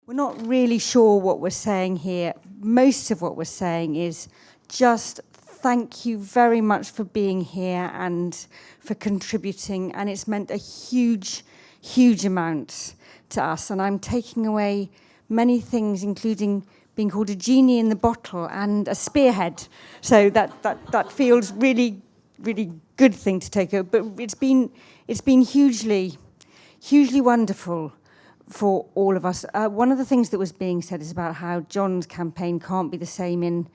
We're not really sure what we're saying here. Most of what we're saying is just thank you very much for being here and for contributing. And it's meant a huge, huge amount to us. And I'm taking away many things, including being called a genie in the bottle and a spearhead. So that feels really, really good thing to take over. But it's been hugely, hugely wonderful for all of us. One of the things that was being said is about how John's campaign can't be the same in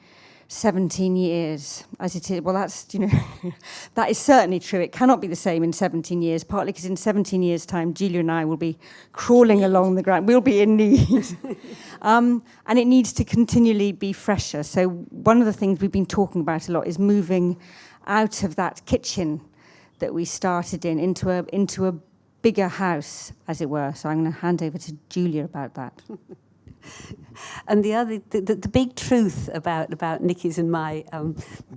17 years as it is. Well, that's, that is certainly true. It cannot be the same in 17 years, partly because in 17 years' time, Julia and I will be crawling along the ground. We'll be in need. And it needs to continually be fresher. So one of the things we've been talking about a lot is moving out of that kitchen that we started in into a bigger house, as it were. So I'm going to hand over to Julia about that. And the big truth about Nicci's and my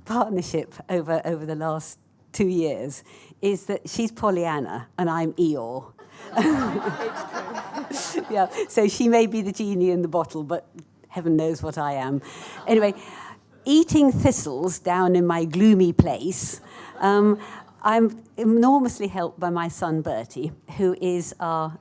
partnership over the last 2 years is that she's Pollyanna and I'm Eeyore. Yeah, so she may be the genie in the bottle, but heaven knows what I am. Anyway, eating thistles down in my gloomy place, I'm enormously helped by my son Bertie, who is our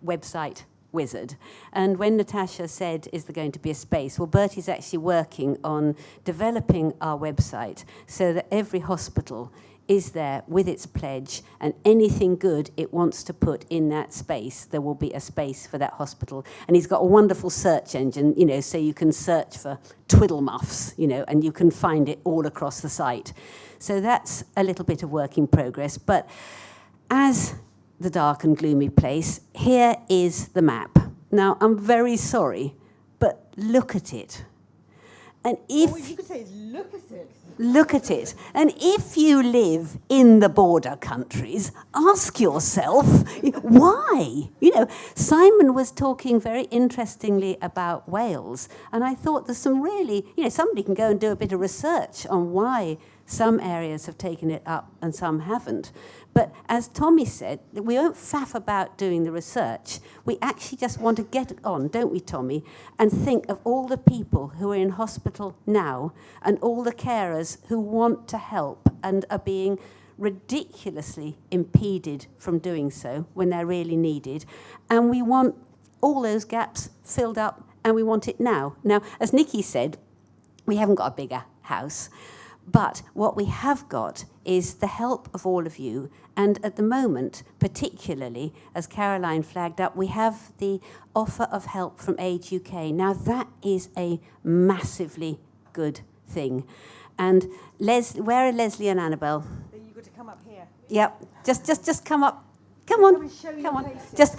website wizard. And when Natasha said, is there going to be a space? Well, Bertie's actually working on developing our website so that every hospital is there with its pledge, and anything good it wants to put in that space, there will be a space for that hospital. And he's got a wonderful search engine, so you can search for twiddle muffs, and you can find it all across the site. So that's a little bit of work in progress. But as the dark and gloomy place, here is the map. Now, I'm very sorry, but look at it. And if all you could say is look at it. Look at it. And if you live in the border countries, ask yourself, why? Simon was talking very interestingly about Wales, and I thought there's some really, somebody can go and do a bit of research on why some areas have taken it up and some haven't. But as Tommy said, we won't faff about doing the research. We actually just want to get on, don't we, Tommy, and think of all the people who are in hospital now and all the carers who want to help and are being ridiculously impeded from doing so when they're really needed. And we want all those gaps filled up, and we want it now. Now, as Nicci said, we haven't got a bigger house. But what we have got is the help of all of you. And at the moment, particularly, as Caroline flagged up, we have the offer of help from Age UK. Now, that is a massively good thing. And where are Leslie and Annabelle? You've got to come up here. Yep. Just come up. Come on. Come on. Just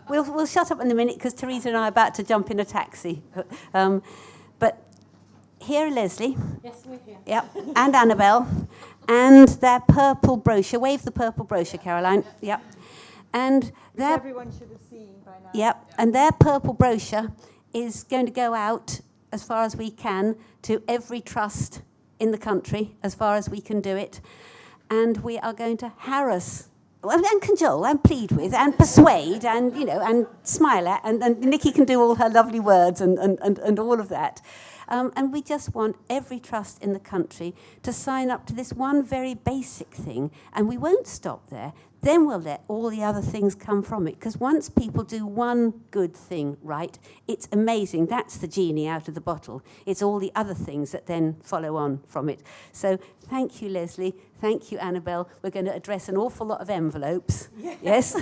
we'll shut up in a minute because Teresa and I are about to jump in a taxi. But here are Leslie. Yes, we're here. Yep. And Annabelle. And their purple brochure. Wave the purple brochure, Caroline. Yep. And their everyone should have seen by now. Yep. And their purple brochure is going to go out as far as we can to every trust in the country, as far as we can do it. And we are going to harass and cajole and plead with and persuade and, and smile at. And Nicci can do all her lovely words and all of that. And we just want every trust in the country to sign up to this one very basic thing. And we won't stop there. Then we'll let all the other things come from it. Because once people do one good thing right, it's amazing. That's the genie out of the bottle. It's all the other things that then follow on from it. So thank you, Leslie. Thank you, Annabelle. We're going to address an awful lot of envelopes. Yeah. Yes?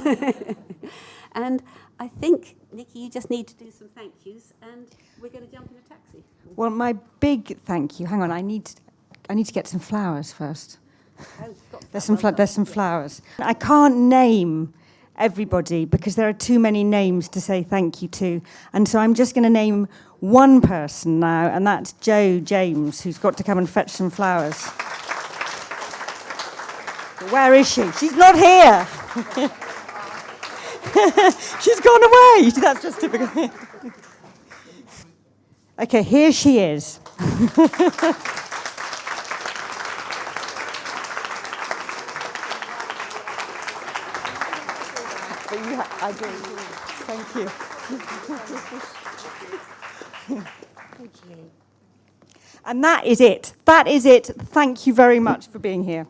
And I think, Nicci, you just need to do some thank yous, and we're going to jump in a taxi. Well, my big thank you. Hang on, I need to get some flowers first. There's some flowers. I can't name everybody because there are too many names to say thank you to, and so I'm just going to name one person now, and that's Jo James, who's got to come and fetch some flowers. Where is she? She's not here. She's gone away. That's just typical. Okay, here she is. I do. Thank you. And that is it. That is it. Thank you very much for being here.